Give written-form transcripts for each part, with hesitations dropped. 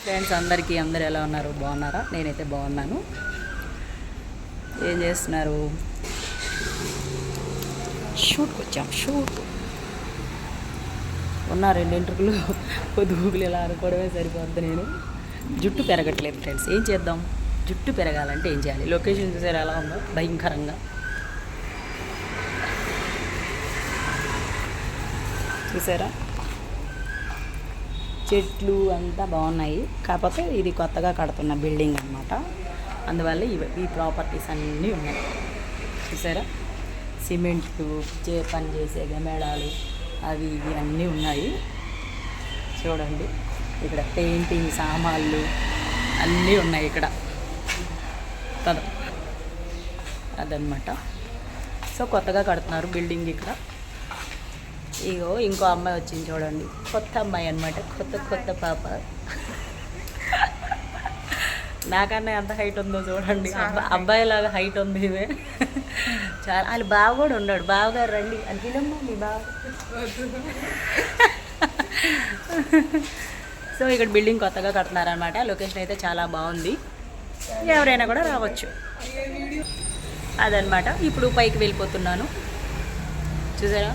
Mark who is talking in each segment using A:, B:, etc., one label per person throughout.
A: Friends అందరూ ఎలా ఉన్నారు? బాగున్నారా? నేనైతే బాగున్నాను. ఏం చేస్తున్నారు? షూట్కి వచ్చాం. షూట్ ఉన్నా 2 ఇంటర్వ్యూలు పొద్దుగులు ఇలా అనుకోవడమే సరిపోద్ది. నేను జుట్టు పెరగట్లేదు ఫ్రెండ్స్. ఏం చేద్దాం? జుట్టు పెరగాలంటే ఏం చేయాలి? లొకేషన్ చూసారు ఎలా ఉందో భయంకరంగా. చూసారా? చెట్లు అంతా బాగున్నాయి. కాకపోతే ఇది కొత్తగా కడుతున్న బిల్డింగ్ అనమాట. అందువల్ల ఈ ప్రాపర్టీస్ అన్నీ ఉన్నాయి. చూసారా? సిమెంట్లు పని చేసే గమేళాలు అవి ఇవి అన్నీ ఉన్నాయి. చూడండి, ఇక్కడ పెయింటింగ్ సామాన్లు అన్నీ ఉన్నాయి ఇక్కడ కదా. అదనమాట. సో కొత్తగా కడుతున్నారు బిల్డింగ్ ఇక్కడ. ఇగో ఇంకో అమ్మాయి వచ్చింది చూడండి, కొత్త అమ్మాయి అనమాట. కొత్త పాప. నాకన్నా ఎంత హైట్ ఉందో చూడండి. అబ్బాయిలాగా హైట్ ఉంది ఇవే. చాలా. వాళ్ళు బావ కూడా ఉన్నాడు. బావగారు రండి అని పిలమ్మా మీ బావ. సో ఇక్కడ బిల్డింగ్ కొత్తగా కడుతున్నారనమాట. లొకేషన్ అయితే చాలా బాగుంది. ఎవరైనా కూడా రావచ్చు. అదనమాట. ఇప్పుడు పైకి వెళ్ళిపోతున్నాను. చూసారా?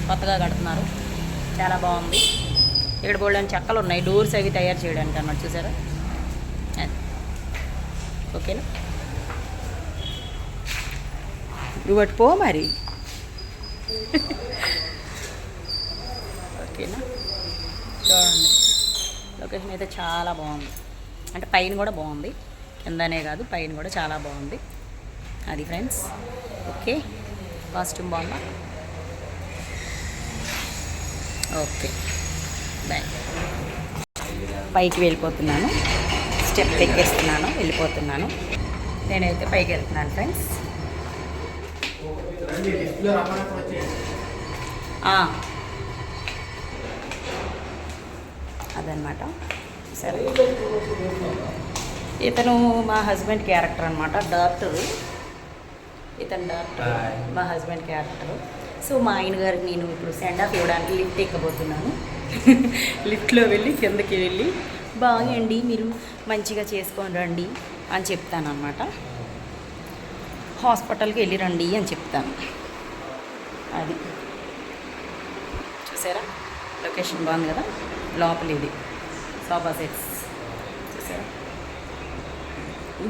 A: కొత్తగా కడుతున్నారు. చాలా బాగుంది. ఇక్కడ బోల్డని చెక్కలు ఉన్నాయి డోర్స్ అవి తయారు చేయడానికి అన్నమాట. చూసారా? ఓకేనా? నువ్వు అటు పో మరి. ఓకేనా? చూడండి, లొకేషన్ అయితే చాలా బాగుంది. అంటే పైన కూడా బాగుంది, కిందనే కాదు పైన కూడా చాలా బాగుంది. అది ఫ్రెండ్స్. ఓకే, కాస్ట్యూమ్ బాగుందా? Okay, bye. పైకి వెళ్ళిపోతున్నాను. స్టెప్ ఎక్కేస్తున్నాను, వెళ్ళిపోతున్నాను. నేనైతే పైకి వెళ్తున్నాను ఫ్రెండ్స్. అదనమాట. సరే, ఇతను మా హస్బెండ్ క్యారెక్టర్ అనమాట. డాక్టరు. ఇతను డాక్టర్, మా హస్బెండ్ క్యారెక్టరు. సో మా ఆయన గారికి నేను ఇప్పుడు సెండ్ ఆఫ్ ఇవ్వడానికి లిఫ్ట్ ఎక్కబోతున్నాను. లిఫ్ట్లో వెళ్ళి కిందకి వెళ్ళి బాగుండి మీరు మంచిగా చేసుకొని రండి అని చెప్తాను అనమాట. హాస్పిటల్కి వెళ్ళి రండి అని చెప్తాను. అది చూసారా? లొకేషన్ బాగుంది కదా. లోపల ఇది సోఫా సెట్స్ చూసారా?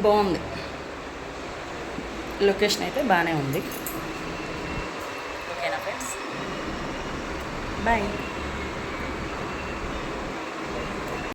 A: బాగుంది. లొకేషన్ అయితే బాగానే ఉంది. ఓకేనా ఫ్రెండ్స్? బాయ్.